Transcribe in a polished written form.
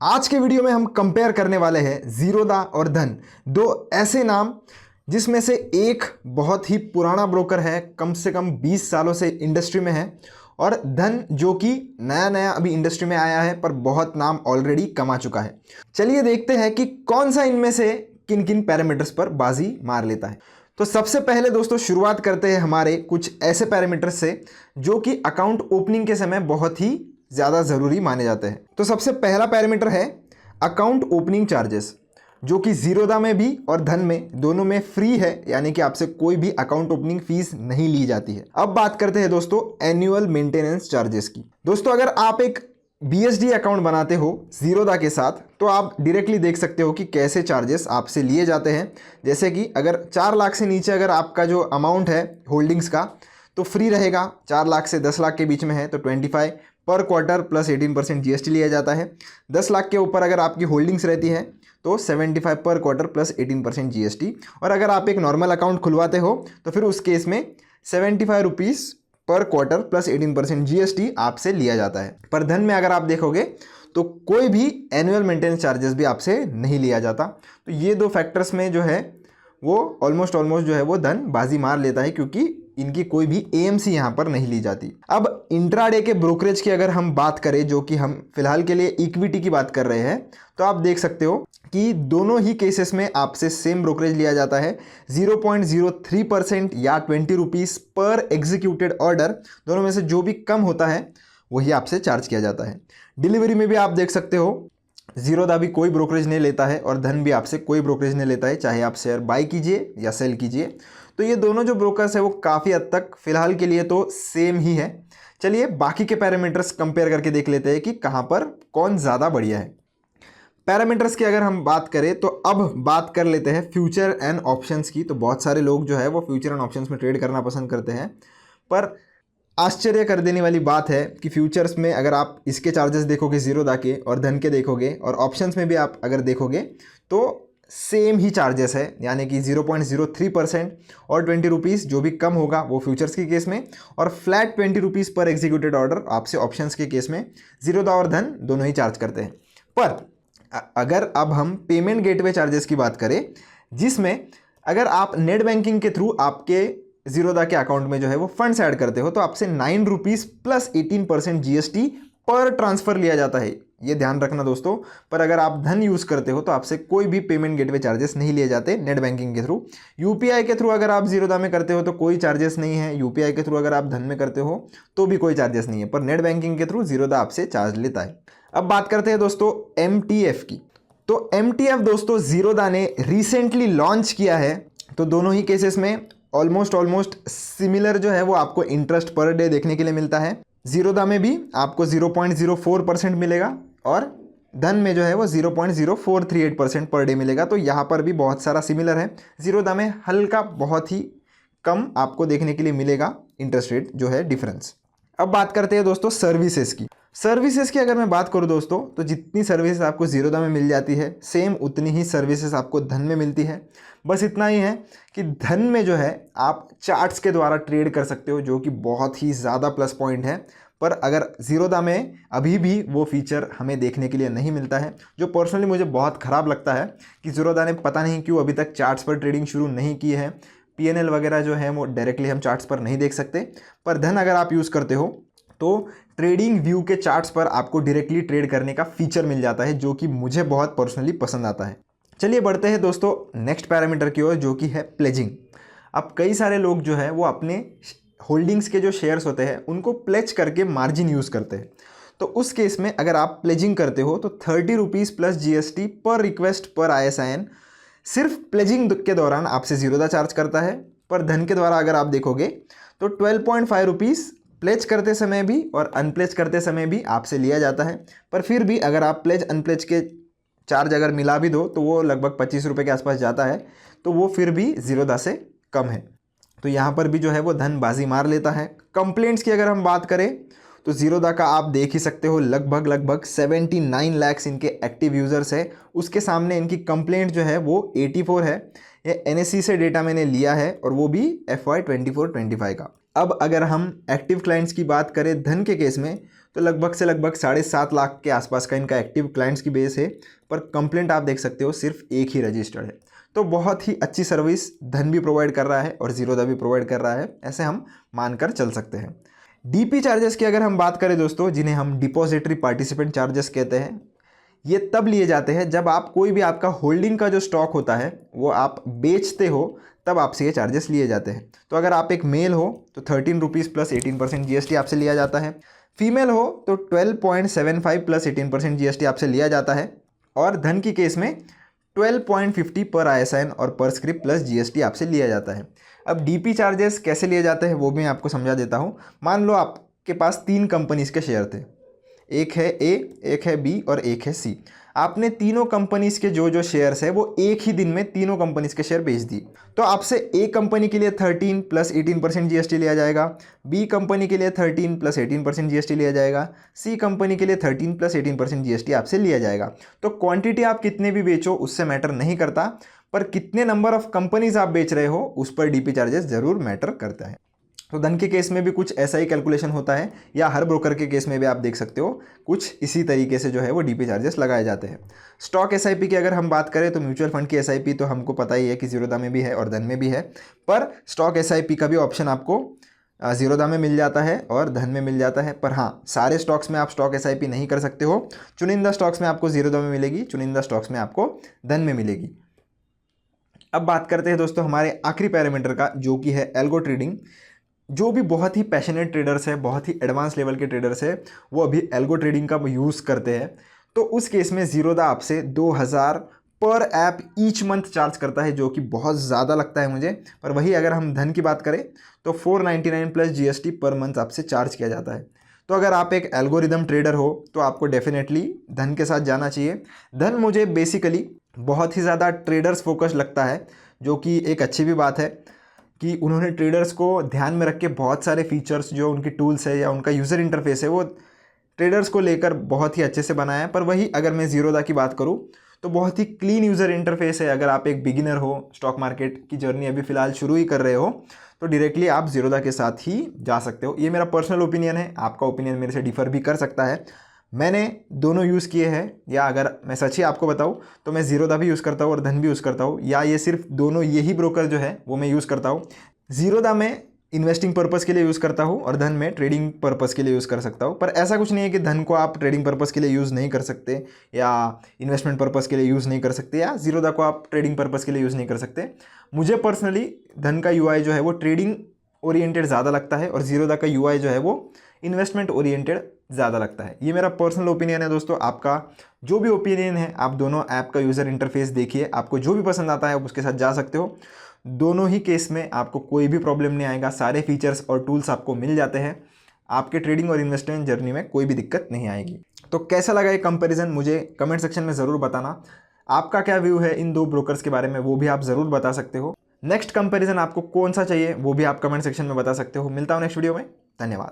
आज के वीडियो में हम कंपेयर करने वाले हैं जीरोधा और धन, दो ऐसे नाम जिसमें से एक बहुत ही पुराना ब्रोकर है, कम से कम 20 सालों से इंडस्ट्री में है, और धन जो कि नया नया अभी इंडस्ट्री में आया है पर बहुत नाम ऑलरेडी कमा चुका है। चलिए देखते हैं कि कौन सा इनमें से किन किन पैरामीटर्स पर बाजी मार लेता है। तो सबसे पहले दोस्तों शुरुआत करते हैं हमारे कुछ ऐसे पैरामीटर्स से जो कि अकाउंट ओपनिंग के समय बहुत ही ज़्यादा ज़रूरी माने जाते हैं। तो सबसे पहला पैरामीटर है अकाउंट ओपनिंग चार्जेस, जो कि जीरोधा में भी और धन में दोनों में फ्री है, यानी कि आपसे कोई भी अकाउंट ओपनिंग फीस नहीं ली जाती है। अब बात करते हैं दोस्तों एनुअल मेंटेनेंस चार्जेस की। दोस्तों अगर आप एक BSD अकाउंट बनाते हो जीरोधा के साथ तो आप डायरेक्टली देख सकते हो कि कैसे चार्जेस आपसे लिए जाते हैं। जैसे कि अगर 4 लाख से नीचे अगर आपका जो अमाउंट है होल्डिंग्स का तो फ्री रहेगा, 4 लाख से 10 लाख के बीच में है तो 25 पर क्वार्टर प्लस 18% GST लिया जाता है। 10 लाख के ऊपर अगर आपकी होल्डिंग्स रहती है तो 75 पर क्वार्टर प्लस 18% GST, और अगर आप एक नॉर्मल अकाउंट खुलवाते हो तो फिर उस केस में 75 रुपीज़ पर क्वार्टर प्लस 18% GST आपसे लिया जाता है। पर धन में अगर आप देखोगे तो कोई भी एनुअल मेंटेनेंस चार्जेस भी आपसे नहीं लिया जाता। तो ये दो फैक्टर्स में जो है वो ऑलमोस्ट जो है वो धन बाजी मार लेता है, क्योंकि इनकी कोई भी AMC यहाँ पर नहीं ली जाती। अब इंट्राडे के ब्रोकरेज की अगर हम बात करें, जो कि हम फिलहाल के लिए इक्विटी की बात कर रहे हैं, तो आप देख सकते हो कि दोनों ही केसेस में आपसे सेम ब्रोकरेज लिया जाता है 0.03% या 20 रुपीज़ पर एग्जीक्यूटेड ऑर्डर। दोनों में से जो भी कम होता है वही आपसे चार्ज किया जाता है। डिलीवरी में भी आप देख सकते हो जीरोधा भी कोई ब्रोकरेज नहीं लेता है और धन भी आपसे कोई ब्रोकरेज नहीं लेता है, चाहे आप शेयर बाय कीजिए या सेल कीजिए। तो ये दोनों जो ब्रोकर्स है वो काफ़ी हद तक फिलहाल के लिए तो सेम ही है। चलिए बाकी के पैरामीटर्स कंपेयर करके देख लेते हैं कि कहाँ पर कौन ज़्यादा बढ़िया है। पैरामीटर्स की अगर हम बात करें तो अब बात कर लेते हैं फ्यूचर एंड ऑप्शंस की। तो बहुत सारे लोग जो है वो फ्यूचर एंड ऑप्शंस में ट्रेड करना पसंद करते हैं, पर आश्चर्य कर देने वाली बात है कि फ्यूचर्स में अगर आप इसके चार्जेस देखोगे जीरोधा के और धन के देखोगे, और ऑप्शंस में भी आप अगर देखोगे तो सेम ही चार्जेस है, यानी कि 0.03% और 20 रुपीज़ जो भी कम होगा वो फ्यूचर्स के केस में, और फ्लैट 20 रुपीज़ पर एग्जीक्यूटेड ऑर्डर आपसे ऑप्शंस के केस में जीरोधा और धन दोनों ही चार्ज करते हैं। पर अगर अब हम पेमेंट गेटवे चार्जेस की बात करें, जिसमें अगर आप नेट बैंकिंग के थ्रू आपके जीरोधा के अकाउंट में जो है वो फंड्स ऐड करते हो तो आपसे 9 रुपीज़ प्लस 18% GST पर ट्रांसफ़र लिया जाता है, ये ध्यान रखना दोस्तों। पर अगर आप धन यूज़ करते हो तो आपसे कोई भी पेमेंट गेटवे चार्जेस नहीं लिए जाते नेट बैंकिंग के थ्रू। UPI के थ्रू अगर आप जीरोधा में करते हो तो कोई चार्जेस नहीं है, UPI के थ्रू अगर आप धन में करते हो तो भी कोई चार्जेस नहीं है, पर नेट बैंकिंग के थ्रू जीरोधा आपसे चार्ज लेता है। अब बात करते हैं दोस्तों MTF की। तो MTF दोस्तों जीरोधा ने रिसेंटली लॉन्च किया है, तो दोनों ही केसेस में ऑलमोस्ट सिमिलर जो है वो आपको इंटरेस्ट पर डे देखने के लिए मिलता है। जीरोधा में भी आपको 0.04% मिलेगा और धन में जो है वो 0.0438% पर डे मिलेगा। तो यहाँ पर भी बहुत सारा सिमिलर है। जीरोधा में हल्का बहुत ही कम आपको देखने के लिए मिलेगा इंटरेस्ट रेट जो है डिफरेंस। अब बात करते हैं दोस्तों सर्विसेज की। सर्विसेज की अगर मैं बात करूं दोस्तों तो जितनी सर्विसेज आपको जीरोधा में मिल जाती है सेम उतनी ही सर्विसेज आपको धन में मिलती है। बस इतना ही है कि धन में जो है आप चार्ट्स के द्वारा ट्रेड कर सकते हो, जो कि बहुत ही ज़्यादा प्लस पॉइंट है। पर अगर जीरोधा में अभी भी वो फीचर हमें देखने के लिए नहीं मिलता है, जो पर्सनली मुझे बहुत ख़राब लगता है कि जीरोधा ने पता नहीं क्यों अभी तक चार्ट्स पर ट्रेडिंग शुरू नहीं की है। PNL वगैरह जो है वो डायरेक्टली हम चार्ट्स पर नहीं देख सकते। पर धन अगर आप यूज़ करते हो तो ट्रेडिंग व्यू के चार्ट्स पर आपको डायरेक्टली ट्रेड करने का फीचर मिल जाता है, जो कि मुझे बहुत पर्सनली पसंद आता है। चलिए बढ़ते हैं दोस्तों नेक्स्ट पैरामीटर की ओर, जो कि है प्लेजिंग। अब कई सारे लोग जो है वो अपने होल्डिंग्स के जो शेयर्स होते हैं उनको प्लेज करके मार्जिन यूज़ करते हैं। तो उस केस में अगर आप प्लेजिंग करते हो तो 30 रुपीज़ प्लस GST पर रिक्वेस्ट पर ISIN सिर्फ प्लेजिंग के दौरान आपसे जीरोधा चार्ज करता है। पर धन के द्वारा अगर आप देखोगे तो 12.5 रुपीज़ प्लेज करते समय भी और अनप्लेज करते समय भी आपसे लिया जाता है। पर फिर भी अगर आप प्लेज अनप्लेज के चार्ज अगर मिला भी दो तो वो लगभग 25 रुपये के आसपास जाता है, तो वो फिर भी जीरोधा से कम है। तो यहाँ पर भी जो है वो धन बाजी मार लेता है। कंप्लेंट्स की अगर हम बात करें तो जीरोधा का आप देख ही सकते हो लगभग 79 लाख इनके एक्टिव यूज़र्स है, उसके सामने इनकी कंप्लेंट जो है वो 84 है। ये NSE से डेटा मैंने लिया है और वो भी FY 24-25 का। अब अगर हम एक्टिव क्लाइंट्स की बात करें धन के केस में तो लगभग से लगभग 7.5 लाख के आसपास का इनका एक्टिव क्लाइंट्स की बेस है, पर कंप्लेंट आप देख सकते हो सिर्फ एक ही रजिस्टर्ड है। तो बहुत ही अच्छी सर्विस धन भी प्रोवाइड कर रहा है और जीरोधा भी प्रोवाइड कर रहा है, ऐसे हम मानकर चल सकते हैं। डीपी चार्जेस की अगर हम बात करें दोस्तों, जिन्हें हम डिपॉजिटरी पार्टिसिपेंट चार्जेस कहते हैं, ये तब लिए जाते हैं जब आप कोई भी आपका होल्डिंग का जो स्टॉक होता है वो आप बेचते हो, तब आपसे ये चार्जेस लिए जाते हैं। तो अगर आप एक मेल हो तो 13 रुपीज़ प्लस 18% जीएसटी आपसे लिया जाता है, फीमेल हो तो 12.75 प्लस 18% जीएसटी आपसे लिया जाता है, और धन की केस में 12.50 पर ISIN और पर स्क्रिप्ट प्लस जीएसटी आपसे लिया जाता है। अब डीपी चार्जेस कैसे लिए जाते हैं वो भी मैं आपको समझा देता हूँ। मान लो आपके पास 3 कंपनीज के शेयर थे, एक है ए, एक है बी और एक है सी। आपने तीनों कंपनीज के जो जो शेयर्स है वो एक ही दिन में तीनों कंपनीज के शेयर बेच दिए, तो आपसे ए कंपनी के लिए 13 प्लस 18% जीएसटी लिया जाएगा, बी कंपनी के लिए 13 प्लस 18% जीएसटी लिया जाएगा, सी कंपनी के लिए 13 प्लस 18% जीएसटी आपसे लिया जाएगा। तो क्वांटिटी आप कितने भी बेचो उससे मैटर नहीं करता, पर कितने नंबर ऑफ कंपनीज आप बेच रहे हो उस पर डीपी चार्जेस जरूर मैटर करता है। तो धन के केस में भी कुछ ऐसा ही कैलकुलेशन होता है, या हर ब्रोकर के केस में भी आप देख सकते हो कुछ इसी तरीके से जो है वो डीपी चार्जेस लगाए जाते हैं। स्टॉक एसआईपी की अगर हम बात करें तो म्यूचुअल फंड की एसआईपी तो हमको पता ही है कि जीरोधा में भी है और धन में भी है, पर स्टॉक एसआईपी का भी ऑप्शन आपको जीरोधा में मिल जाता है और धन में मिल जाता है। पर हाँ, सारे स्टॉक्स में आप स्टॉक एसआईपी नहीं कर सकते हो, चुनिंदा स्टॉक्स में आपको जीरोधा में मिलेगी, चुनिंदा स्टॉक्स में आपको धन में मिलेगी। अब बात करते हैं दोस्तों हमारे आखिरी पैरामीटर का, जो कि है एल्गो ट्रेडिंग। जो भी बहुत ही पैशनेट ट्रेडर्स है, बहुत ही एडवांस लेवल के ट्रेडर्स है, वो अभी एल्गो ट्रेडिंग का यूज़ करते हैं। तो उस केस में जीरोधा आपसे 2000 पर ऐप ईच मंथ चार्ज करता है, जो कि बहुत ज़्यादा लगता है मुझे। पर वही अगर हम धन की बात करें तो 499 प्लस जीएसटी पर मंथ आपसे चार्ज किया जाता है। तो अगर आप एक एल्गोरिदम ट्रेडर हो तो आपको डेफिनेटली धन के साथ जाना चाहिए। धन मुझे बेसिकली बहुत ही ज़्यादा ट्रेडर्स फोकस लगता है, जो कि एक अच्छी भी बात है कि उन्होंने ट्रेडर्स को ध्यान में रख के बहुत सारे फीचर्स जो उनकी टूल्स है या उनका यूज़र इंटरफेस है वो ट्रेडर्स को लेकर बहुत ही अच्छे से बनाया है। पर वही अगर मैं जीरोधा की बात करूँ तो बहुत ही क्लीन यूज़र इंटरफेस है। अगर आप एक बिगिनर हो, स्टॉक मार्केट की जर्नी अभी फ़िलहाल शुरू ही कर रहे हो, तो डायरेक्टली आप जीरोधा के साथ ही जा सकते हो। ये मेरा पर्सनल ओपिनियन है, आपका ओपिनियन मेरे से डिफर भी कर सकता है। मैंने दोनों यूज़ किए हैं, या अगर मैं सच ही आपको बताऊं तो मैं जीरोधा भी यूज़ करता हूं और धन भी यूज़ करता हूं, या ये सिर्फ दोनों यही ब्रोकर जो है वो मैं यूज़ करता हूं। जीरोधा में इन्वेस्टिंग पर्पज़ के लिए यूज़ करता हूं और धन में ट्रेडिंग पर्पज़ के लिए यूज़ कर सकता हूं। पर ऐसा कुछ नहीं है कि धन को आप ट्रेडिंग पर्पज़ के लिए यूज़ नहीं कर सकते, या इन्वेस्टमेंट पर्पज़ के लिए यूज़ नहीं कर सकते, या जीरोधा को आप ट्रेडिंग पर्पज़ के लिए यूज़ नहीं कर सकते। मुझे पर्सनली धन का यूआई जो है वो ट्रेडिंग ओरिएंटेड ज़्यादा लगता है और जीरोधा का यूआई जो है वो इन्वेस्टमेंट ओरिएंटेड ज़्यादा लगता है। ये मेरा पर्सनल ओपिनियन है दोस्तों। आपका जो भी ओपिनियन है, आप दोनों ऐप का यूज़र इंटरफेस देखिए, आपको जो भी पसंद आता है आप उसके साथ जा सकते हो। दोनों ही केस में आपको कोई भी प्रॉब्लम नहीं आएगा, सारे फीचर्स और टूल्स आपको मिल जाते हैं, आपके ट्रेडिंग और इन्वेस्टमेंट जर्नी में कोई भी दिक्कत नहीं आएगी। तो कैसा लगा ये कंपैरिजन मुझे कमेंट सेक्शन में ज़रूर बताना। आपका क्या व्यू है इन दो ब्रोकर्स के बारे में वो भी आप ज़रूर बता सकते हो। नेक्स्ट कंपैरिजन आपको कौन सा चाहिए वो भी आप कमेंट सेक्शन में बता सकते हो। मिलता हूँ नेक्स्ट वीडियो में, धन्यवाद।